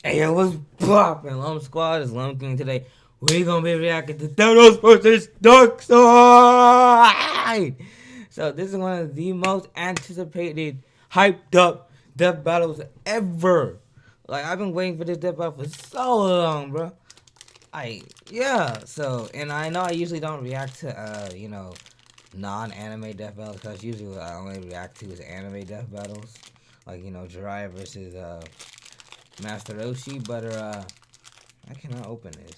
Hey, yo, what's poppin'? Lum Squad is Lum King today. We're gonna be reacting to Thanos versus Darkseid! So, this is one of the most anticipated, hyped up death battles ever. Like, I've been waiting for this death battle for so long, bro. And I know I usually don't react to, non-anime death battles, because usually what I only react to is anime death battles. Like, Jiraiya versus, Master Roshi, but I cannot open this.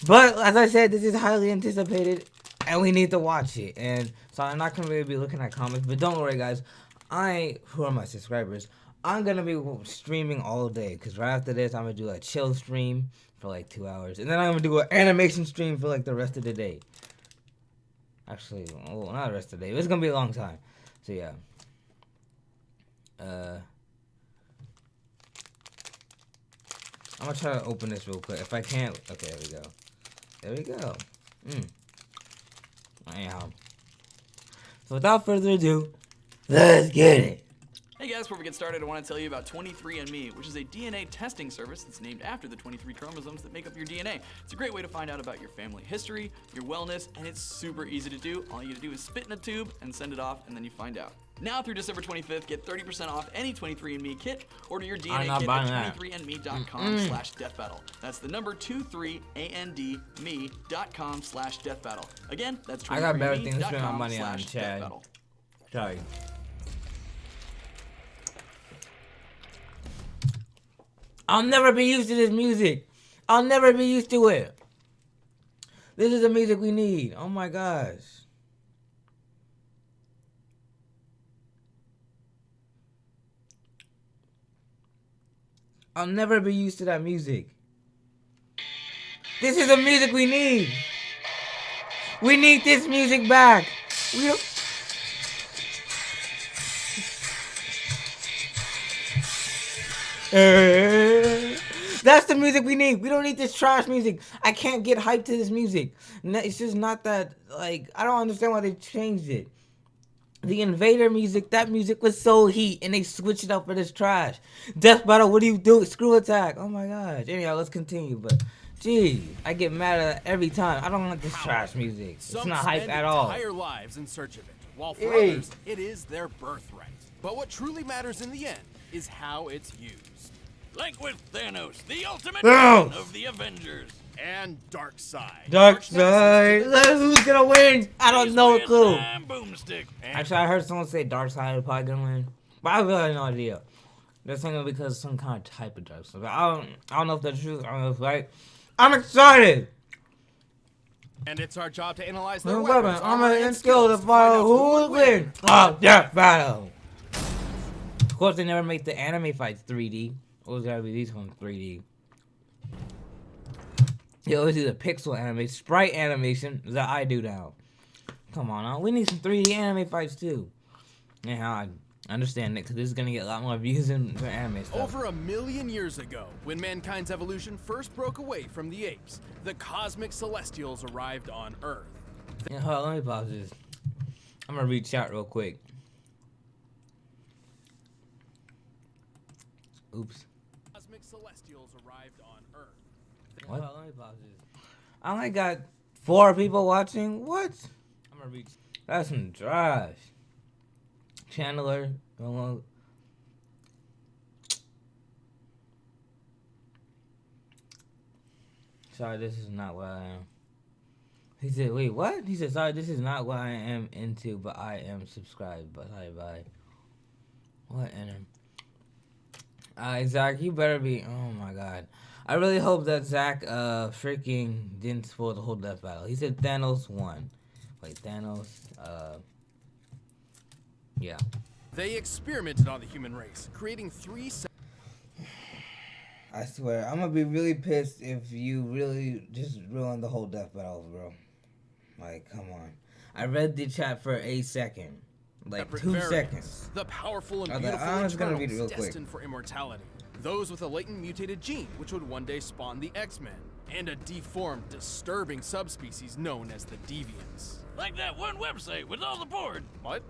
But as I said, this is highly anticipated, and we need to watch it. And so I'm not gonna really be looking at comments, but don't worry, guys. Who are my subscribers? I'm gonna be streaming all day, cause right after this, I'm gonna do a chill stream for like 2 hours, and then I'm gonna do an animation stream for like the rest of the day. Actually, well, not the rest of the day. It's gonna be a long time. So yeah. I'm gonna try to open this real quick. If I can't, okay, there we go. There we go. Anyhow. So without further ado, let's get it. Hey guys, before we get started, I want to tell you about 23andMe, which is a DNA testing service that's named after the 23 chromosomes that make up your DNA. It's a great way to find out about your family history, your wellness, and it's super easy to do. All you gotta do is spit in a tube and send it off, and then you find out. Now through December 25th, get 30% off any 23andMe kit. Order your DNA kit at 23andme.com/deathbattle. That's the number 23andme.com/deathbattle. Again, that's 23andme.com/deathbattle. I got better things to spend my money on, Chad. Sorry. I'll never be used to this music. I'll never be used to it. This is the music we need. Oh my gosh. I'll never be used to that music. This is the music we need. We need this music back. That's the music we need. We don't need this trash music. I can't get hyped to this music. It's just not that, like, I don't understand why they changed it. The Invader music, that music was so heat, and they switched it up for this trash. Death Battle, what do you do? Screw Attack. Oh my gosh. Anyhow, let's continue, but gee, I get mad at it every time. I don't like this trash music. It's not hype at all. Entire lives in search of it, while for others, it is their birthright. But what truly matters in the end is how it's used. Like with Thanos, the ultimate villain of the Avengers. And Darkseid. Darkseid. Who's gonna win? I don't know a clue. Boomstick. Actually, I heard someone say Darkseid is probably gonna win, but I really have no idea. They're saying it because of some kind of type of Darkseid. I don't know if that's true. I don't know if it's right. I'm excited. And it's our job to analyze their weapons, weapons, armor, and skill to follow who will win. Oh, Death Battle. Of course, they never make the anime fights 3D. Always gotta be these ones 3D. They always do the pixel animation, sprite animation that I do now. Come on, now. We need some 3D anime fights too. Yeah, I understand it, because this is gonna get a lot more views than anime stuff. Over 1 million years ago, when mankind's evolution first broke away from the apes, the cosmic celestials arrived on Earth. Yeah, hold on, let me pause this. I'm gonna read chat real quick. Oops. Cosmic celestials arrived on Earth. What? Hold on, let me pause this. I only got 4 people watching. What? I'm gonna read. That's some trash. Chandler. Sorry, this is not what I am. He said, wait, what? He said, sorry, this is not what I am into, but I am subscribed. But bye. What in Zach, you better be. Oh my god. I really hope that Zach freaking didn't spoil the whole death battle. He said Thanos won. Wait, Thanos, yeah. They experimented on the human race, creating 3 I swear, I'm gonna be really pissed if you really just ruined the whole death battle, bro. Like, come on. I read the chat for a second. Like 2 seconds. The powerful and Okay, beautiful I'm just gonna read it Eternals real quick. destined for immortality. Those with a latent mutated gene, which would one day spawn the X-Men. And a deformed, disturbing subspecies known as the Deviants. Like that one website with all the porn. What?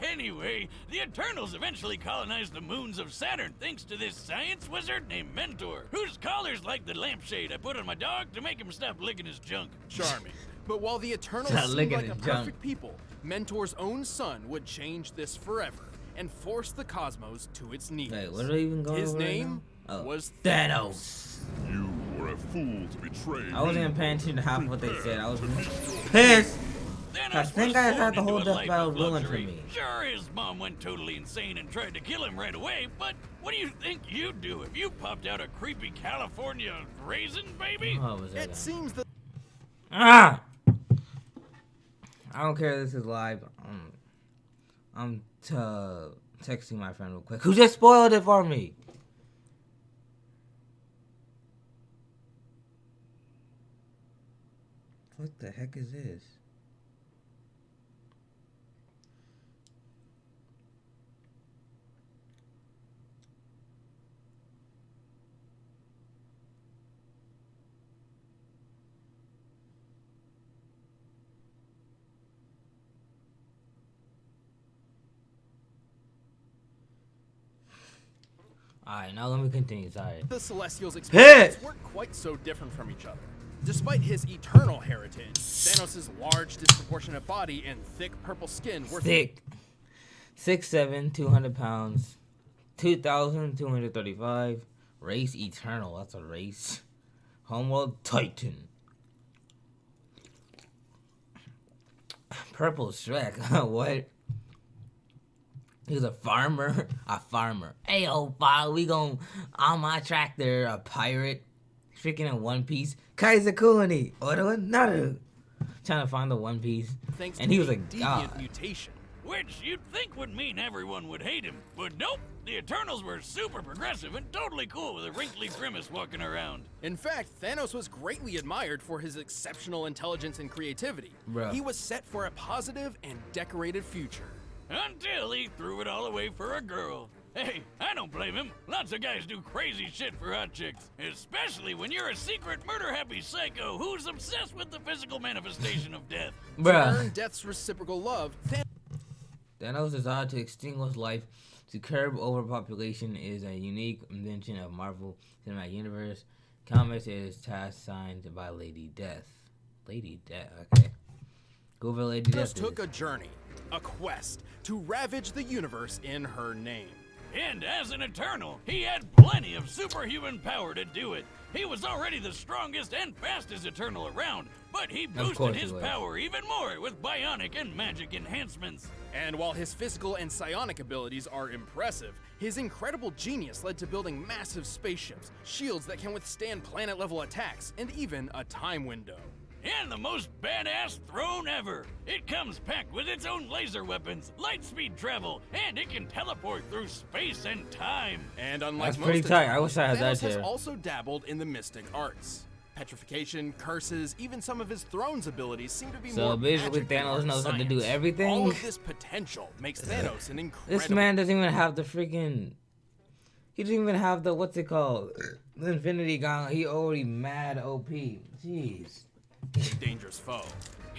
Anyway, the Eternals eventually colonized the moons of Saturn thanks to this science wizard named Mentor, whose collar's like the lampshade I put on my dog to make him stop licking his junk. Charming. But while the Eternals Stop seemed licking like a his perfect junk. people, Mentor's own son would change this forever and force the cosmos to its knees. Wait, what are we even going His over right name now? Oh. was Thanos. You were a fool to betray I wasn't me. even paying attention to half of what they said. I was pissed. Thanos I think was I born had the into whole a death life battle of ruined for luxury. me. Sure, his mom went totally insane and tried to kill him right away, but what do you think you'd do if you popped out a creepy California raisin baby? What was that? It seems that Ah! I don't care if this is live. I'm texting my friend real quick. Who just spoiled it for me? What the heck is this? Alright, now let me continue. Sorry. the Celestials' experiences weren't quite so different from each other. Despite his eternal heritage, Thanos' large, disproportionate body and thick purple skin were Thick. 6'7", 200 pounds, 2,235. Race Eternal. That's a race. Homeworld Titan. Purple Shrek. What? He's a farmer. A farmer. Hey, oh, we gon' on my tractor. A pirate. Freaking in One Piece. Kaizakuni. Or another. Trying to find the One Piece. thanks And to he was a deviant god. mutation. Which you'd think would mean everyone would hate him, but nope. The Eternals were super progressive and totally cool with a wrinkly grimace walking around. In fact, Thanos was greatly admired for his exceptional intelligence and creativity. Bruh. He was set for a positive and decorated future. Until he threw it all away for a girl. Hey, I don't blame him. Lots of guys do crazy shit for hot chicks. Especially when you're a secret murder-happy psycho who's obsessed with the physical manifestation of death. To Bruh. earn Death's reciprocal love, Thanos' desire to extinguish life to curb overpopulation is a unique invention of Marvel Cinematic Universe. Comics is task signed by Lady Death. Lady Death, okay. Whoever Lady Thanos Death took is. a journey, a quest, to ravage the universe in her name. And as an Eternal, he had plenty of superhuman power to do it. He was already the strongest and fastest Eternal around, but he boosted course he his was. power even more with bionic and magic enhancements. And while his physical and psionic abilities are impressive, his incredible genius led to building massive spaceships, shields that can withstand planet-level attacks, and even a time window. And the most badass throne ever. It comes packed with its own laser weapons, light speed travel, and it can teleport through space and time. And unlike That's most pretty tight. I Eternals, wish I had that Thanos has too. also dabbled in the mystic arts. Petrification, curses, even some of his throne's abilities seem to be So more basically magic than Thanos hard knows how to do science. everything? All of this potential makes Thanos an incredible This man doesn't even have the freaking. He doesn't even have the what's it called? The Infinity Gauntlet. He already mad OP. Jeez. dangerous foe.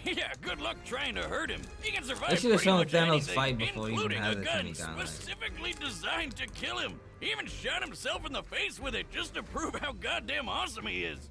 Yeah, good luck trying to hurt him. He can survive They should have pretty shown much Thanos anything, fight before he even including had a the gun Infinity Gauntlet. specifically designed to kill him. He even shot himself in the face with it just to prove how goddamn awesome he is.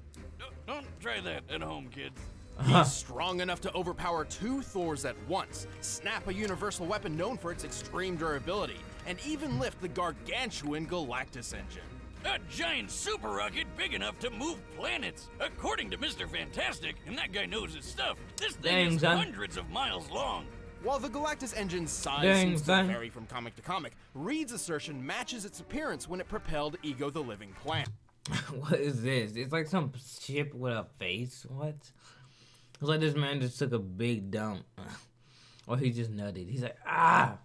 Don't try that at home, kids. He's strong enough to overpower two Thors at once, snap a universal weapon known for its extreme durability, and even lift the gargantuan Galactus engine. A giant super rocket big enough to move planets. According to Mr. Fantastic, and that guy knows his stuff, this thing Dang, is son. hundreds of miles long. While the Galactus engine's size Dang, seems to son. vary from comic to comic, Reed's assertion matches its appearance when it propelled Ego the Living Planet. What is this? It's like some ship with a face. What? It's like this man just took a big dump. Or he just nutted. He's like, ah!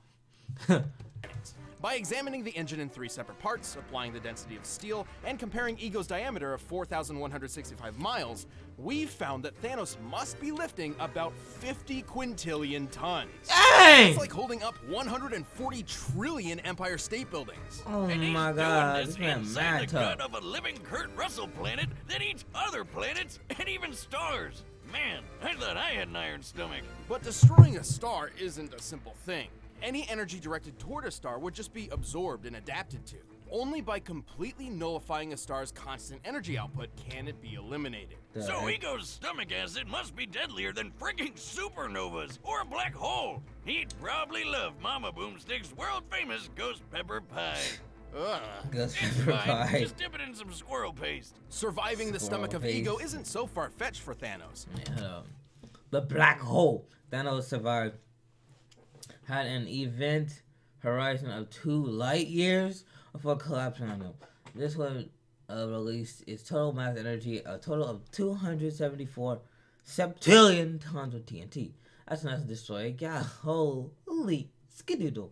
By examining the engine in 3 separate parts, applying the density of steel, and comparing Ego's diameter of 4,165 miles, we've found that Thanos must be lifting about 50 quintillion tons. Dang! It's like holding up 140 trillion Empire State Buildings. Oh And he's my doing god, this this man inside mad the tough. gut of a living Kurt Russell planet that eats other planets and even stars. Man, I thought I had an iron stomach. But destroying a star isn't a simple thing. Any energy directed toward a star would just be absorbed and adapted to. Only by completely nullifying a star's constant energy output can it be eliminated. So Ego's stomach acid must be deadlier than frigging supernovas or a black hole. He'd probably love Mama Boomstick's world-famous ghost pepper pie. Ugh. Ghost It's pepper fine. pie. Just dip it in some squirrel paste. Surviving the stomach of Squirrel Ego face. isn't so far-fetched for Thanos. The black hole. Thanos survived. Had an event horizon of 2 light years before collapsing on him. This would release its total mass energy, a total of 274 septillion tons of TNT. That's enough to destroy a gal. Holy skidoodle.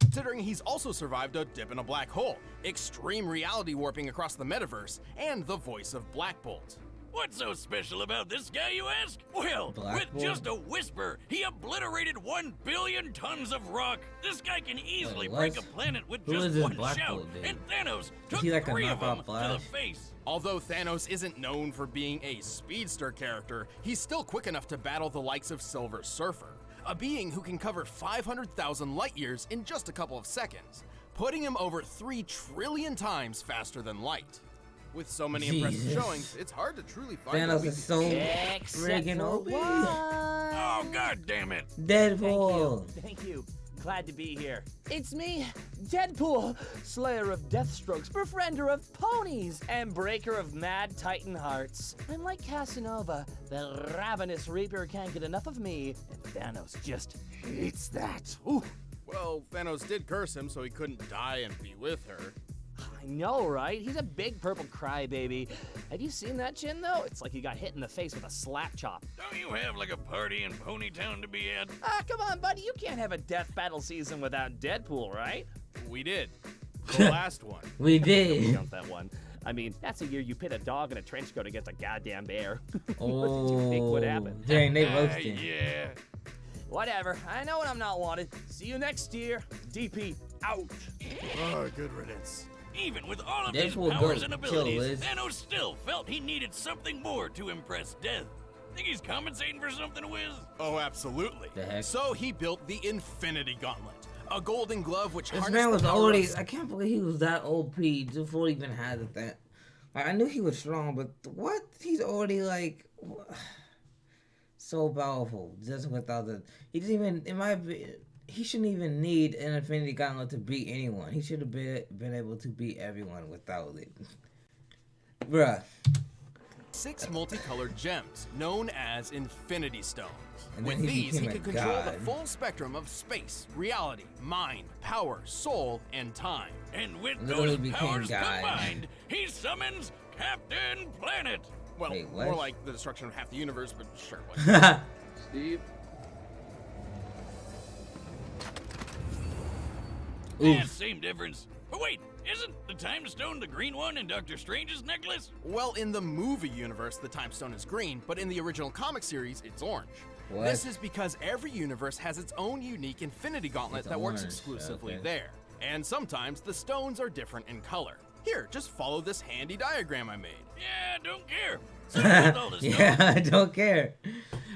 Considering he's also survived a dip in a black hole, extreme reality warping across the metaverse, and the voice of Black Bolt. What's so special about this guy, you ask? Well, Black with Bolt? just a whisper, he obliterated 1 billion tons of rock. This guy can easily Wait, break what? a planet with Who just is this one Black shout, Bolt dude? and Thanos took he like a 3 of them knockoff to Flash? the face. Although Thanos isn't known for being a speedster character, he's still quick enough to battle the likes of Silver Surfer, a being who can cover 500,000 light years in just a couple of seconds, putting him over 3 trillion times faster than light. With so many impressive Jesus. showings, it's hard to truly find a Thanos weak- is so friggin' OP. Oh, god damn it. Deadpool. Thank you. Glad to be here. It's me, Deadpool, slayer of Deathstrokes, befriender of ponies, and breaker of mad titan hearts. And like Casanova, the ravenous reaper can't get enough of me, and Thanos just hates that. Ooh. Well, Thanos did curse him so he couldn't die and be with her. I know, right? He's a big purple crybaby. Have you seen that chin, though? It's like he got hit in the face with a slap chop. Don't you have like a party in Ponytown to be at? Ah, come on, buddy. You can't have a death battle season without Deadpool, right? We did. The last one. We did. Count that one. I mean, that's a year you pit a dog in a trench coat against a goddamn bear. Oh, What do you think would happen? Dang, they roasting. Yeah. Whatever. I know when I'm not wanted. See you next year. DP out. Oh, good riddance. Even with all of his Deadpool, powers go and chill, abilities, Liz. Thanos still felt he needed something more to impress Death. Think he's compensating for something, Wiz? Oh, absolutely. The heck? So he built the Infinity Gauntlet, a golden glove which This harnessed man the was power already. of- I can't believe he was that OP before he even had the thing. Like, I knew he was strong, but what? He's already like so powerful just without the. He doesn't even. In my opinion, he shouldn't even need an Infinity Gauntlet to beat anyone. He should have been able to beat everyone without it. Bruh. 6 multicolored gems, known as Infinity Stones. And With then he these, he became could a control god. the full spectrum of space, reality, mind, power, soul, and time. And with Literally those became powers God. combined, he summons Captain Planet. Well, Wait, what? more like the destruction of half the universe, but sure. What? Steve, Yeah, same difference. But wait, isn't the Time Stone the green one in Doctor Strange's necklace? Well, in the movie universe, the Time Stone is green, but in the original comic series, it's orange. What? This is because every universe has its own unique Infinity Gauntlet It's that works orange, exclusively okay. there. And sometimes the stones are different in color. Here, just follow this handy diagram I made. Yeah, don't care. So with all this Yeah, I don't care.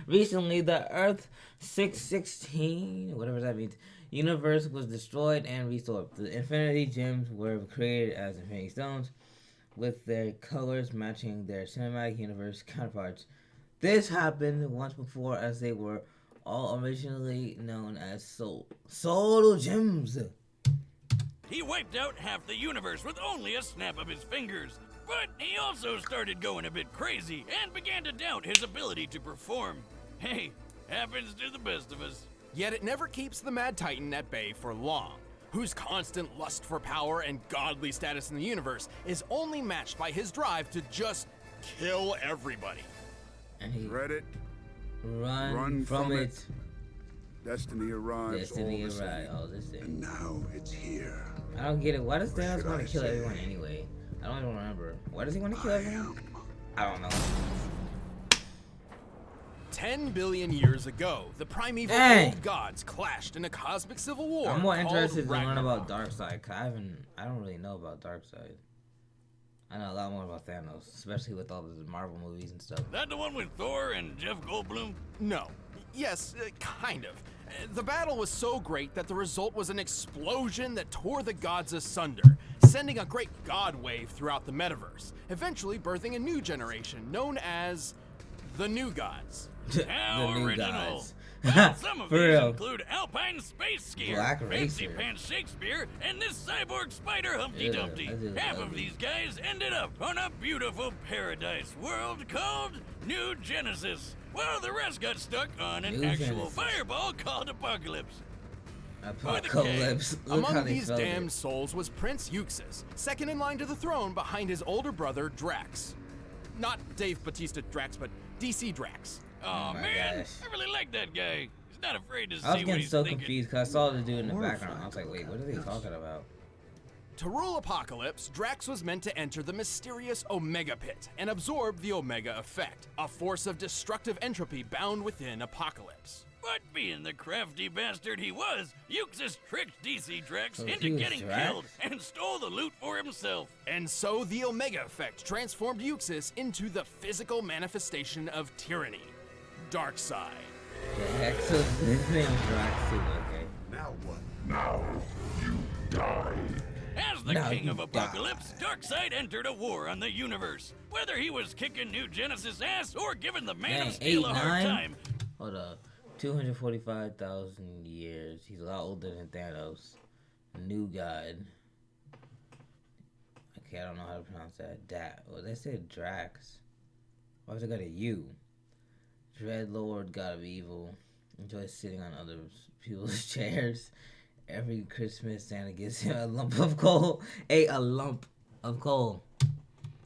Recently, the Earth 616, whatever that means, universe was destroyed and restored. The Infinity Gems were created as Infinity Stones, with their colors matching their cinematic universe counterparts. This happened once before, as they were all originally known as Soul Gems. He wiped out half the universe with only a snap of his fingers. But he also started going a bit crazy and began to doubt his ability to perform. Hey, happens to the best of us. Yet it never keeps the Mad Titan at bay for long, whose constant lust for power and godly status in the universe is only matched by his drive to just kill everybody. And he Dread it. run from it. Destiny arrives. Destiny all the arrived. same. Oh, this thing. And now it's here. I don't get it. Why does Thanos should want I to kill say? everyone anyway? I don't even remember. Why does he want to kill I everyone? am. I don't know. 10 billion years ago, the primeval Dang. old gods clashed in a cosmic civil war. I'm more called interested to learn about Ragnarok. Darkseid, cause I don't really know about Darkseid. I know a lot more about Thanos, especially with all the Marvel movies and stuff. That the one with Thor and Jeff Goldblum? No. Yes, kind of. The battle was so great that the result was an explosion that tore the gods asunder, sending a great god wave throughout the metaverse, eventually birthing a new generation known as the New Gods. How new original. guys. Well, some of For these real. include Alpine Space Skier, Black Fancy Racer. Pants Shakespeare, and this cyborg spider Humpty Yeah, Dumpty. that is Half of ugly. these guys ended up on a beautiful paradise world called New Genesis, while the rest got stuck on an New actual Genesis. fireball called Apocalypse. Apocalypse. Look how Among they these spelled damned it. souls was Prince Euxis, second in line to the throne behind his older brother Drax. Not Dave Bautista Drax, but DC Drax. Oh my man, gosh. I really like that guy. He's not afraid to I was see what getting he's so thinking. confused because I saw the dude in the background. I was like, wait, what are they talking about? To rule Apocalypse, Drax was meant to enter the mysterious Omega Pit and absorb the Omega Effect, a force of destructive entropy bound within Apocalypse. But being the crafty bastard he was, Euxis tricked DC Drax So he into was getting Drax? killed and stole the loot for himself. And so the Omega Effect transformed Euxis into the physical manifestation of tyranny, Darkseid. The heck? So his name is Drax too, okay. Now what? As the Now king you of Apocalypse, Darkseid entered a war on the universe. Whether he was kicking New Genesis' ass or giving the Man Dang, of Steel 8, a hard 9? time, Hold up. 245,000 years. He's a lot older than Thanos. New God. Okay, I don't know how to pronounce that. Well, they said Drax. Why was it got a U? Dread Lord, God of Evil. Enjoys sitting on other people's chairs. Every Christmas, Santa gives him a lump of coal. A lump of coal.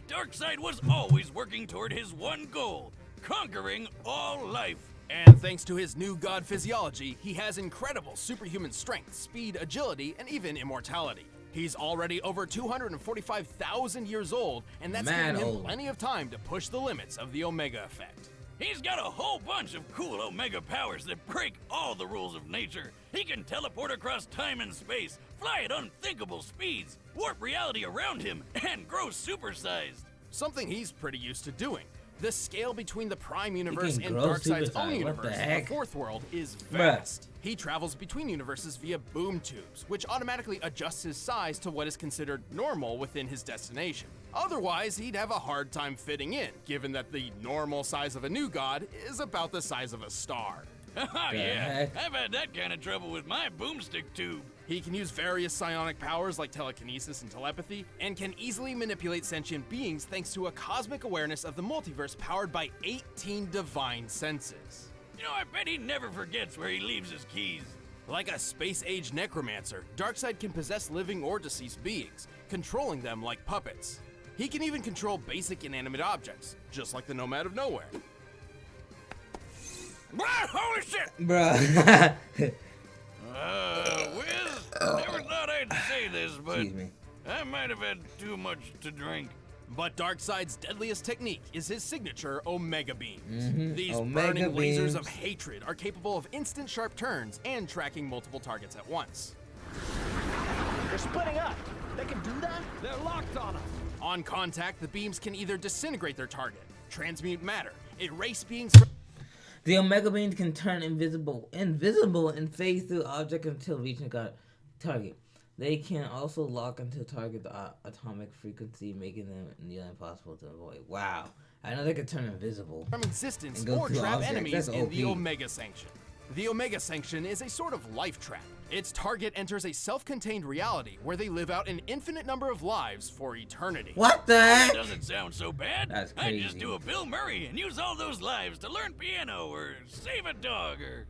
Darkseid was always working toward his one goal, conquering all life. And thanks to his new god physiology, he has incredible superhuman strength, speed, agility, and even immortality. He's already over 245,000 years old, and that's Mad giving him old. plenty of time to push the limits of the Omega Effect. He's got a whole bunch of cool Omega powers that break all the rules of nature. He can teleport across time and space, fly at unthinkable speeds, warp reality around him, and grow supersized. Something he's pretty used to doing. The scale between the Prime Universe can and grow Darkseid's supersize. own What universe, the the heck? fourth world, is Bruh. vast. He travels between universes via boom tubes, which automatically adjusts his size to what is considered normal within his destination. Otherwise, he'd have a hard time fitting in, given that the normal size of a new god is about the size of a star. Oh The yeah, heck? I've had that kind of trouble with my boomstick tube. He can use various psionic powers like telekinesis and telepathy, and can easily manipulate sentient beings thanks to a cosmic awareness of the multiverse powered by 18 divine senses. You know, I bet he never forgets where he leaves his keys. Like a space-age necromancer, Darkseid can possess living or deceased beings, controlling them like puppets. He can even control basic inanimate objects, just like the Nomad of Nowhere. What? Holy shit! Bruh. Wiz, never thought I'd say this, but Excuse me. I might have had too much to drink. But Darkseid's deadliest technique is his signature Omega Beams. These Omega burning lasers of beams. hatred are capable of instant sharp turns and tracking multiple targets at once. They're splitting up. They can do that? They're locked on us. On contact, the beams can either disintegrate their target, transmute matter, erase beings from The Omega Beams can turn invisible, and phase through object until reaching a target. They can also lock until target the atomic frequency, making them nearly impossible to avoid. Wow. I know they can turn invisible. existence And go or through trap objects. enemies That's in the OP. Omega Sanction. The Omega Sanction is a sort of life trap. Its target enters a self-contained reality where they live out an infinite number of lives for eternity. What the That heck? doesn't sound so bad. That's I'd just crazy. do a Bill Murray and use all those lives to learn piano or save a dog or...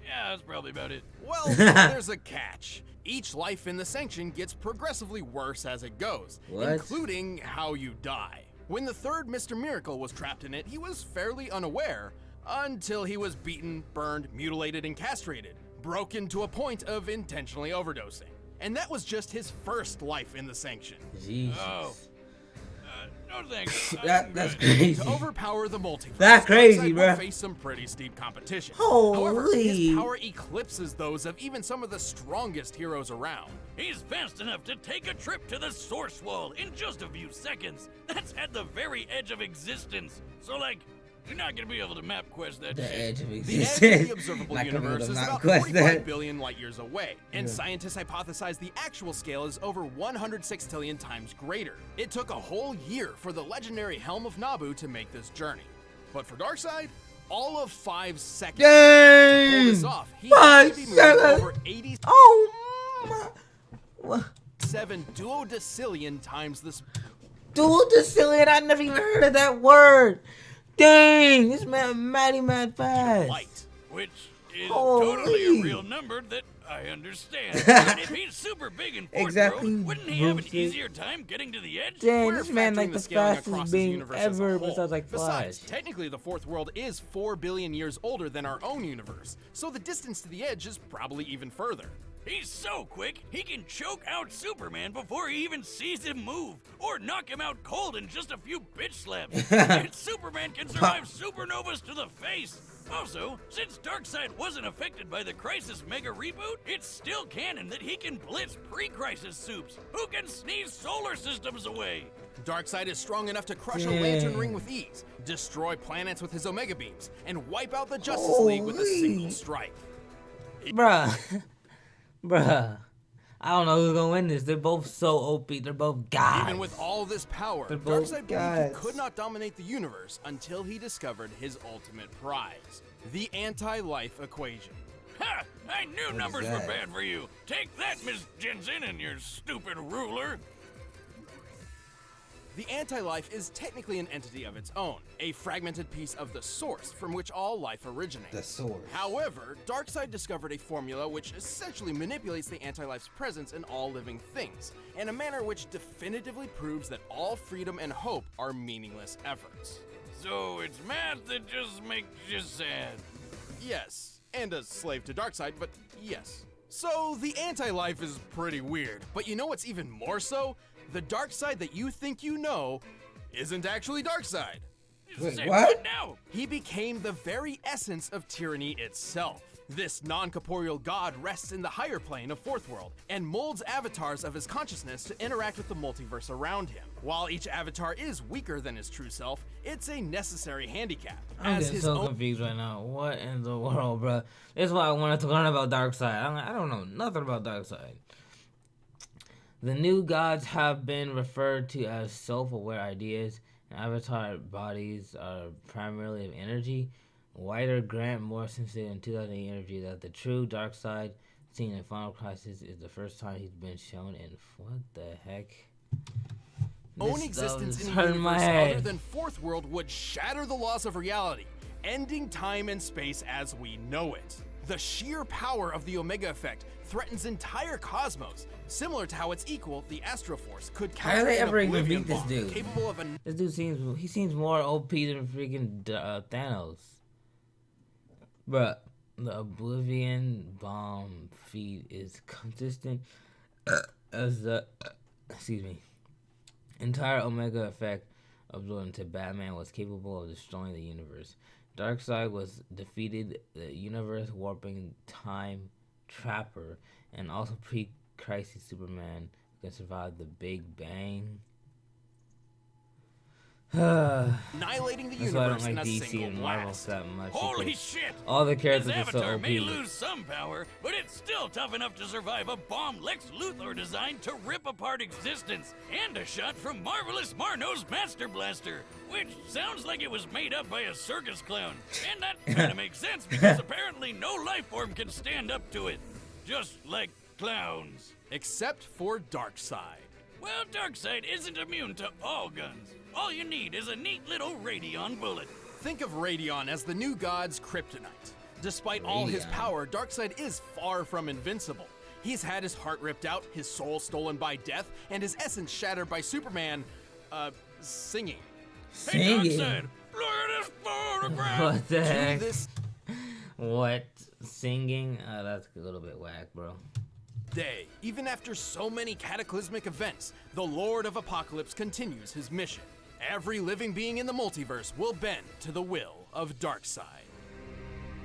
Yeah, that's probably about it. Well, there's a catch. Each life in the Sanction gets progressively worse as it goes, What? including how you die. When the third Mr. Miracle was trapped in it, he was fairly unaware until he was beaten, burned, mutilated, and castrated, broken to a point of intentionally overdosing. And that was just his first life in the Sanction. Jesus. Oh. No thanks. That's I'm good. crazy. To overpower the multiverse, That's crazy, Darkseid bruh. will face some pretty steep competition. Holy. However, his power eclipses those of even some of the strongest heroes around. He's fast enough to take a trip to the Source Wall in just a few seconds. That's at the very edge of existence. So, like, You're not gonna be able to map quest that The shit. edge of The existence. edge of the observable Not gonna be able universe to is map about quest 45 that. billion light years away, and scientists hypothesize the actual scale is over 106 tillion times greater. It took a whole year for the legendary Helm of Nabu to make this journey. But for Darkseid, all of 5 seconds. To pull Dang! this off, he 5 has to be moving seconds! over 87 Oh my! What? duodecillion times the speed. Duodecillion? I never even heard of that word. Dang! This man mad fast. Light. Which is Holy. totally a real number that I understand. But if he's super big in fourth Exactly, world, wouldn't he have an Bruce. easier time getting to the edge? Dang, We're this man factoring like the the scaling fastest across this being universe as a ever whole. besides like Besides, Flash. technically the fourth world is 4 billion years older than our own universe, so the distance to the edge is probably even further. He's so quick, he can choke out Superman before he even sees him move, or knock him out cold in just a few bitch slaps. And Superman can survive supernovas to the face. Also, since Darkseid wasn't affected by the Crisis Mega Reboot, it's still canon that he can blitz pre-Crisis soups, who can sneeze solar systems away. Darkseid is strong enough to crush a lantern ring with ease, destroy planets with his Omega beams, and wipe out the Justice League with a single strike. Bruh. Bruh. I don't know who's gonna win this. They're both so OP. They're both gods. Even with all this power, They're both Darkseid believed he gods. could not dominate the universe until he discovered his ultimate prize, the anti-life equation. Ha! I knew is numbers were that? bad for you. Take that, Miss Jensen, and your stupid ruler. The anti-life is technically an entity of its own, a fragmented piece of the source from which all life originates. The source. However, Darkseid discovered a formula which essentially manipulates the anti-life's presence in all living things, in a manner which definitively proves that all freedom and hope are meaningless efforts. So it's math that just makes you sad. Yes, and a slave to Darkseid, but yes. So the anti-life is pretty weird, but you know what's even more so? The Darkseid that you think you know isn't actually Darkseid. Wait, Say what? now? He became the very essence of tyranny itself. This non-corporeal god rests in the higher plane of Fourth World and molds avatars of his consciousness to interact with the multiverse around him. While each avatar is weaker than his true self, it's a necessary handicap. I'm as getting his so own confused right now. What in the world, bro? This is why I wanted to learn about Darkseid. I don't know nothing about Darkseid. The new gods have been referred to as self-aware ideas, and avatar bodies are primarily of energy. Whiter Grant Morrison said in 2008 interview that the true Darkseid seen in Final Crisis is the first time he's been shown in what the heck? own This existence stuff is in a hurting my universe other head. than Fourth World would shatter the laws of reality, ending time and space as we know it. The sheer power of the Omega Effect threatens entire cosmos, similar to how its equal, the Astroforce, could How did counter they an ever even oblivion beat this bomb dude? capable of a This dude seems more OP than freaking Thanos. Bruh, the Oblivion Bomb feed is consistent as the entire Omega Effect absorbed into Batman was capable of destroying the universe. Darkseid was defeated the universe warping time trapper and also pre-crisis Superman can survive the Big Bang. annihilating the That's why I don't universe in like a DC single and Marvel blast. that much. Holy because shit! all the His characters are so avatar OP. may lose some power, but it's still tough enough to survive a bomb Lex Luthor designed to rip apart existence, and a shot from Marvelous Marno's Master Blaster, which sounds like it was made up by a circus clown. And that kinda makes sense, because apparently no life form can stand up to it. Just like clowns. Except for Darkseid. Well, Darkseid isn't immune to all guns. All you need is a neat little Radion bullet. Think of Radion as the new god's kryptonite. Despite all his Radion. power, Darkseid is far from invincible. He's had his heart ripped out, his soul stolen by death, and his essence shattered by Superman, singing. Hey, Singing. Darkseid, look at this photograph! What the To heck? this What? Singing? That's a little bit whack, bro. day, even after so many cataclysmic events, the Lord of Apocalypse continues his mission. Every living being in the multiverse will bend to the will of Darkseid.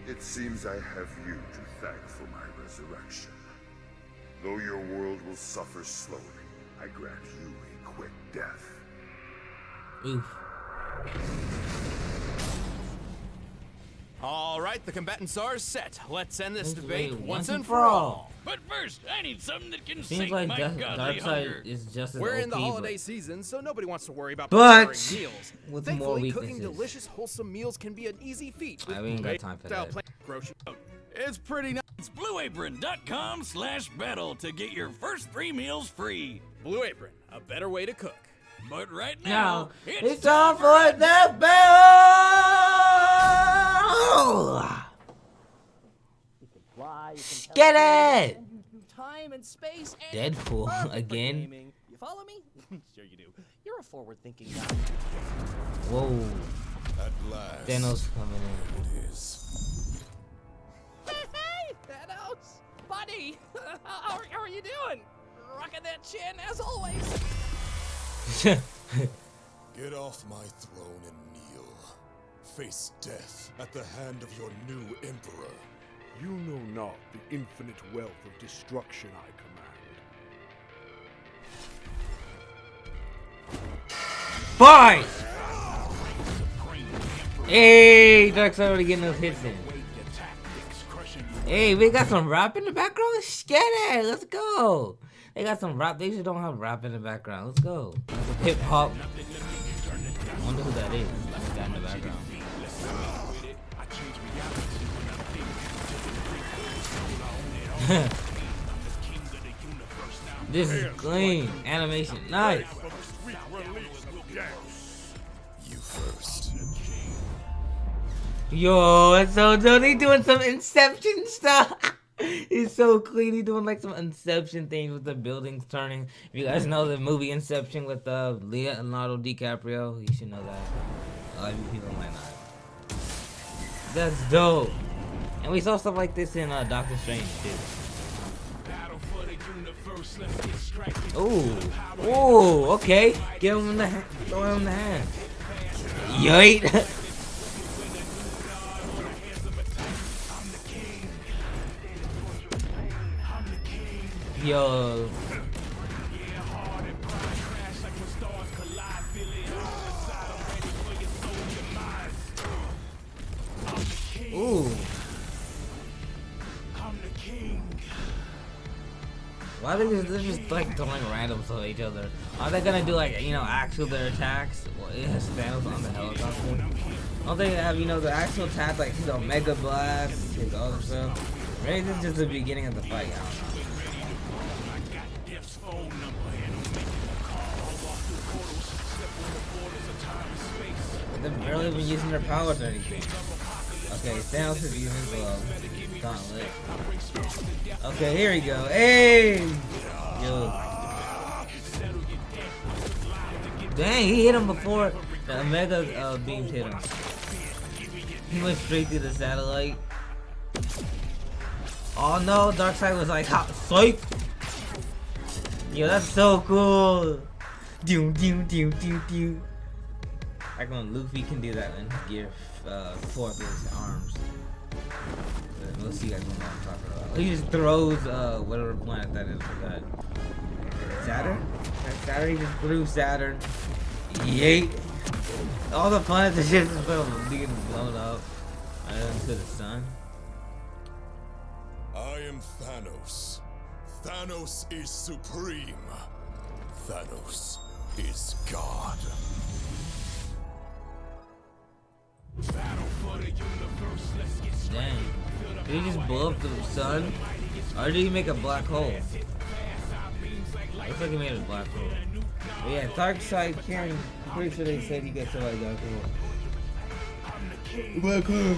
It seems I have you to thank for my resurrection. Though your world will suffer slowly, I grant you a quick death. Oof. All right, the combatants are set. Let's end this debate Wait, once and for all. But first, I need something that can Seems sate like my godly Darkseid hunger. is just as We're OP, in the holiday but season, so nobody wants to worry about But preparing meals. with Thankfully, more cooking weaknesses. delicious, wholesome meals can be an easy feat. I ain't got time for that. It's pretty nice. It's blueapron.com/battle to get your first 3 meals free. Blue Apron, a better way to cook. But right Now, now, it's time for a death battle! Fly, you can Get teleport, it! and you do time and space and Deadpool perfect for again. gaming. You follow me? Sure you do. You're a forward-thinking guy. Whoa, At last. Thanos coming in. It is. Hey, Thanos! Buddy! How are you doing? Rocking that chin as always. Get off my throne and kneel. Face death at the hand of your new emperor. You know not the infinite wealth of destruction I command. Bye! Hey, Darkseid already getting those hits in. Hey, we got some rap in the background. Let's get it. Let's go. They got some rap. They just don't have rap in the background. Let's go. Hip hop. I wonder who that is. Who's that in the background? This is clean. Animation. Nice. You first. Yo, it's so dope. He doing some Inception stuff. He's so clean. He's doing like some Inception things with the buildings turning. If you guys know the movie Inception with Leonardo DiCaprio, you should know that. A lot of people might not. That's dope. And we saw stuff like this in Doctor Strange too. Ooh, ooh, okay. Give him in the hand. Throw him in the hand. Yoit. Yo. Ooh. Why are they're just like throwing randoms to each other? Are they gonna do like, you know, actual their attacks? Well, it has Thanos on the helicopter. Don't they have, you know, the actual attack like his Omega Blast, his other stuff? Maybe this is just the beginning of the fight. I don't know. They're barely even using their powers or anything. Okay, Thanos is using the gauntlet. Okay, here we go. Hey! Yo. Dang, he hit him before the Omega beams hit him. He went straight through the satellite. Oh no, Darkseid was like, hot psych! Yo, that's so cool! Doom, doom, doom, doom, doom. Like when Luffy can do that in Gear 4 with his arms. We'll see you guys what I'm talking about. He just throws whatever planet that is for that. Saturn? That's Saturn, he just threw Saturn. Yeet! All the planets and shit is being blown up. Into the sun. I am Thanos. Thanos is supreme. Thanos is God. Dang. Did he just blow up the sun? Or did he make a black hole? Looks like he made a black hole. But yeah, Darkseid can. I'm pretty sure they said he gets to like dark hole. Black hole.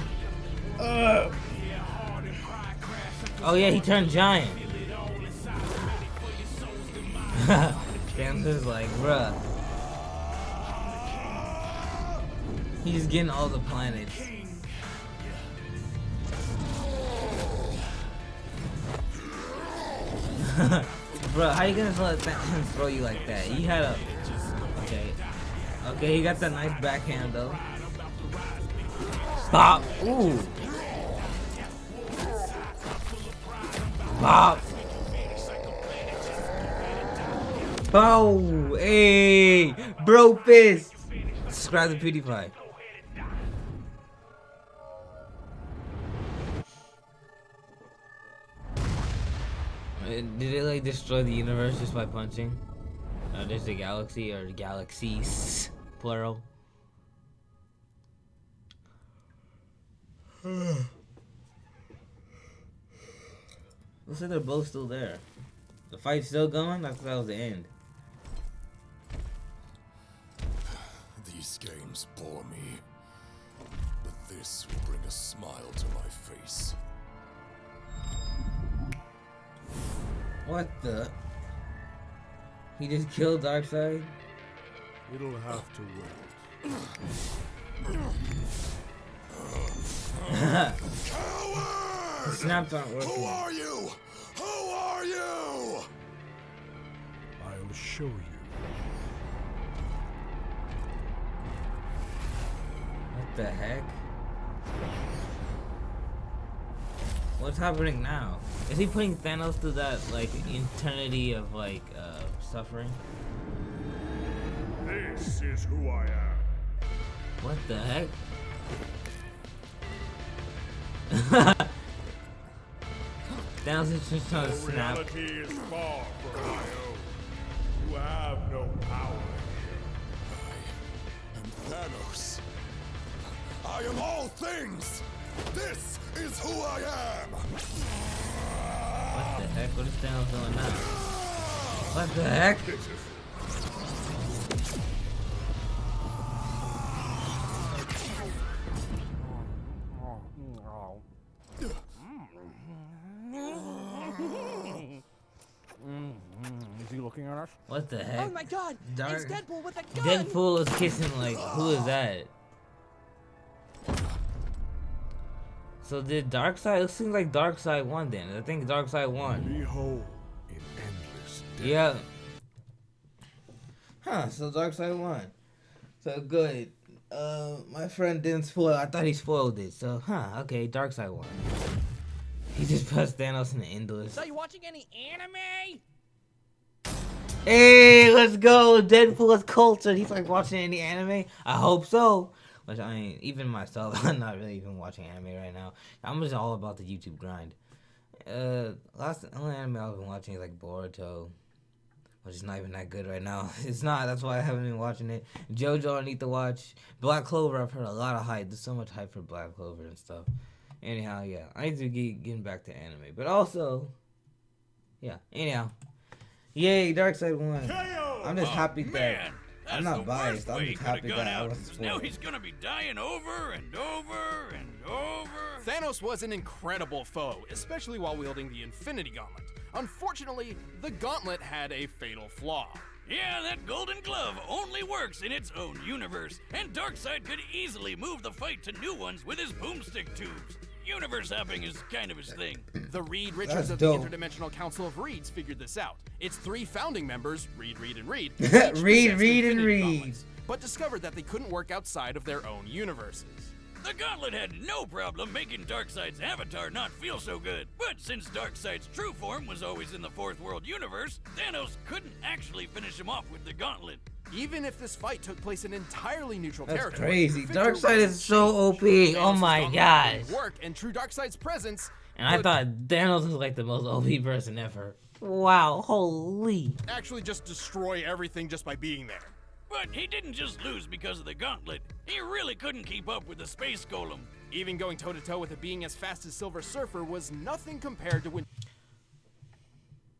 Oh yeah, he turned giant. Thanos is like, bruh. He's getting all the planets. Bro, how you gonna let Thanos throw you like that? He had a... Okay. Okay, he got that nice backhand though. Bop! Ooh! Bop! Bow! Hey! Bro fist! Subscribe to PewDiePie. Did it like destroy the universe just by punching? There's the galaxy or galaxies, plural. Looks like they're both still there. The fight's still going? I thought that was the end. These games bore me, but this will bring a smile to my face. What the? He just killed Darkseid? It'll have to wait. Coward! The snaps aren't working. Who are you? Who are you? I'll show you. What the heck? What's happening now? Is he putting Thanos through that like eternity of like suffering? This is who I am. What the heck? Thanos is just trying to The snap. reality is far from my own. You have no power I am Thanos. I am all things. This is who I am. What the heck? What is Thanos doing now? What the heck? Is he looking at us? What the heck? Oh my god! Dark- It's Deadpool with a gun! Deadpool is kissing like, who is that? So did Darkseid? It seems like Darkseid won then. I think Darkseid won. Behold, in endless death. Yeah. Huh, so Darkseid won. So good. My friend didn't spoil. I thought he spoiled it. So, okay, Darkseid won. He just puts Thanos in the endless. So you watching any anime? Hey, let's go. Deadpool is cultured. He's like watching any anime. I hope so. Which I mean, even myself, I'm not really even watching anime right now. I'm just all about the YouTube grind. Only anime I've been watching is like Boruto, which is not even that good right now. It's not. That's why I haven't been watching it. JoJo I need to watch. Black Clover, I've heard a lot of hype. There's so much hype for Black Clover and stuff. Anyhow, yeah, I need to getting back to anime, but also, yeah. Anyhow, yay, Darkseid won. I'm just happy that. Man, I'm that's not the biased. worst way I'm he just coulda happy gone that I out, wasn't 'cause now spoiled. he's gonna be dying over and over and over. Thanos was an incredible foe, especially while wielding the Infinity Gauntlet. Unfortunately, the gauntlet had a fatal flaw. Yeah, that golden glove only works in its own universe, and Darkseid could easily move the fight to new ones with his boomstick tubes. Universe hopping is kind of his thing. The Reed Richards That's of dope. the Interdimensional Council of Reeds figured this out. Its 3 founding members, Reed, and Reed, each Reed, possessed Reed, and Infinity Reed. Gauntlets, but discovered that they couldn't work outside of their own universes. The gauntlet had no problem making Darkseid's avatar not feel so good. But since Darkseid's true form was always in the Fourth World universe, Thanos couldn't actually finish him off with the gauntlet. Even if this fight took place in entirely neutral That's territory, crazy. victory Darkseid was is so OP. changed. Oh Thanos' my gauntlet gosh. didn't work, and true Darkseid's presence And I would thought Thanos was like the most OP person ever. Wow, holy. actually just destroy everything just by being there. But he didn't just lose because of the gauntlet. He really couldn't keep up with the space golem. Even going toe-to-toe with a being as fast as Silver Surfer was nothing compared to when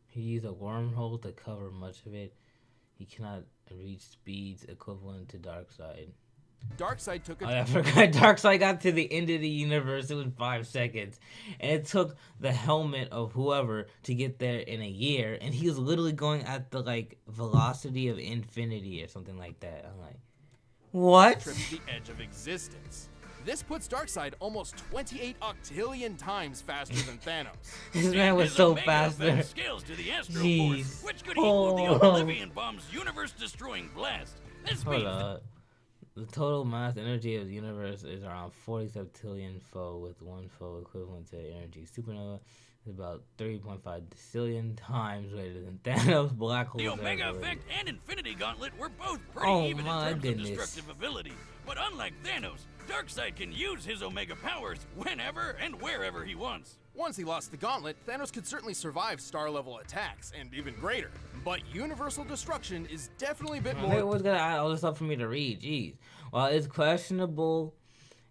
He used a wormhole to cover much of it. He cannot reach speeds equivalent to Darkseid. Darkseid took a Oh, yeah, I forgot. Darkseid got to the end of the universe. It was 5 seconds. And it took the helmet of whoever to get there in a year. And he was literally going at the, like, velocity of infinity or something like that. I'm like, what? trip to the edge of existence. This puts Darkseid almost 28 octillion times faster than Thanos. This man was His so Omega faster. effect scales to the Astro Jeez. Force, which could equal the Oh. Oblivion Bomb's universe-destroying blast. This Hold means up. The total mass energy of the universe is around 40 septillion foe, with one foe equivalent to energy. Supernova is about 3.5 decillion times greater than Thanos' black hole. the Omega effect and Infinity Gauntlet were both pretty Oh even in my terms goodness. of destructive ability. But unlike Thanos, Darkseid can use his Omega powers whenever and wherever he wants. Once he lost the gauntlet, Thanos could certainly survive star-level attacks, and even greater. But universal destruction is definitely a bit They more... always gotta add all this stuff for me to read. Jeez. While it's questionable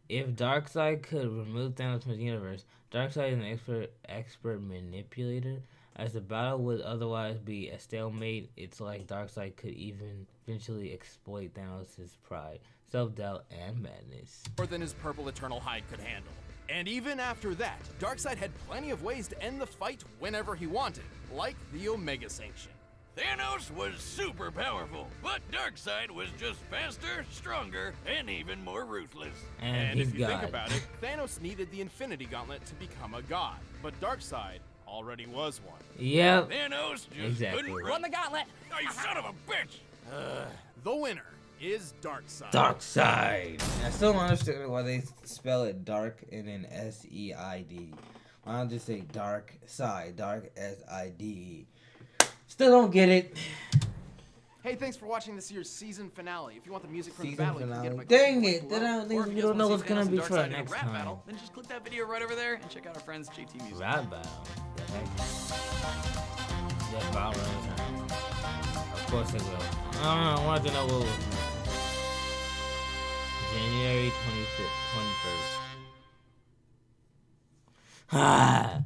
if Darkseid could remove Thanos from the universe, Darkseid is an expert manipulator. As the battle would otherwise be a stalemate, it's like Darkseid could even eventually exploit Thanos' pride, self-doubt, and madness. more than his purple eternal hide could handle. And even after that, Darkseid had plenty of ways to end the fight whenever he wanted, like the Omega Sanction. Thanos was super powerful, but Darkseid was just faster, stronger, and even more ruthless. And he's if you God. think about it, Thanos needed the Infinity Gauntlet to become a god, but Darkseid already was one. Yep. Thanos just Exactly. couldn't Run the gauntlet. Oh, you son of a bitch! The winner is Darkseid. Darkseid. I still don't understand why they spell it dark and then S-E-I-D. Why don't just say dark side, dark S-I-D-E. Still don't get it. Hey, thanks for watching this year's season finale. If you want the music from Season the battle, you can get finale. it by Dang clicking it! the link Then I below. Or if think you we guys don't know wanna what's see gonna Thanos be and for Darkseid in a next rap time. battle, then just click that video right over there and check out our friends JT Music. Rap battle. The heck? Yeah, battle anytime. Of course they will. I don't know. I wanted to know what was January 25th, 21st. Ah.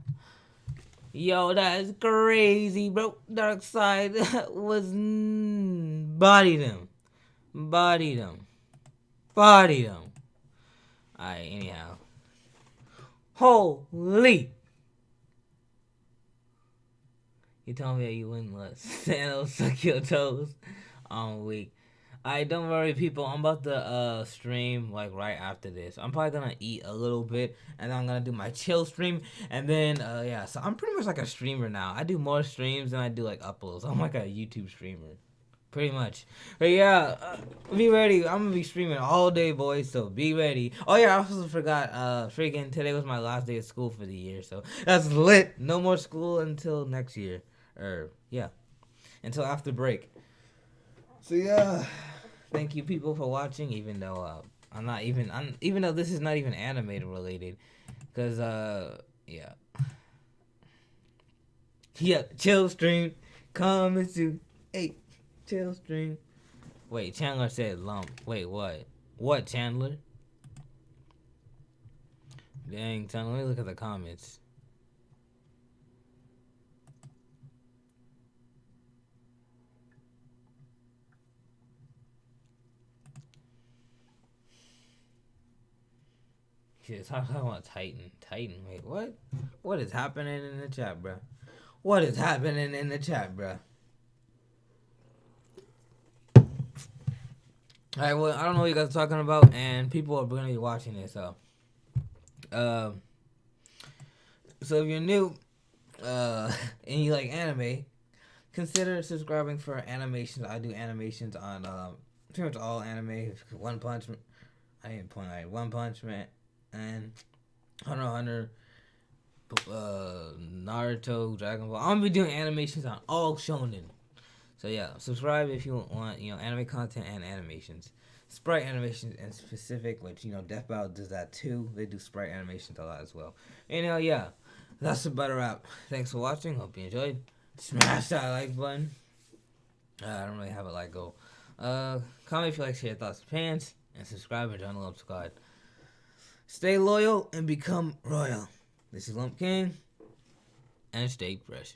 Yo, that's crazy, bro. Darkseid was bodied him. Bodied him. Bodied him. Alright, anyhow. Holy! You told me that you wouldn't let Thanos suck your toes. I'm weak. Alright, don't worry, people. I'm about to stream like right after this. I'm probably gonna eat a little bit, and then I'm gonna do my chill stream, and then yeah. So I'm pretty much like a streamer now. I do more streams than I do like uploads. I'm like a YouTube streamer, pretty much. But yeah, be ready. I'm gonna be streaming all day, boys. So be ready. Oh yeah, I also forgot. Freaking today was my last day of school for the year, so that's lit. No more school until next year, yeah, until after break. So yeah. Thank you, people, for watching. Even though even though this is not even animated related, cause yeah, chill stream coming soon. Hey, chill stream. Wait, Chandler said lump. Wait, what? What, Chandler? Dang, Chandler. Let me look at the comments. Shit, talking about Titan. Wait, what? What is happening in the chat, bro? What is happening in the chat, bro? Alright, well, I don't know what you guys are talking about, and people are going to be watching this, so. So if you're new, and you like anime, consider subscribing for animations. I do animations on, pretty much all anime. One Punch Man. And Hunter, Naruto, Dragon Ball. I'm gonna be doing animations on all shonen. So yeah, subscribe if you want, anime content and animations. Sprite animations in specific, which, Deathbattle does that too. They do sprite animations a lot as well. Yeah, that's about a wrap. Thanks for watching. Hope you enjoyed. Smash that like button. I don't really have a like goal. Comment if you like, share your thoughts and opinions, and subscribe and join the Lump Squad. Stay loyal and become royal. This is Lump King, and stay fresh.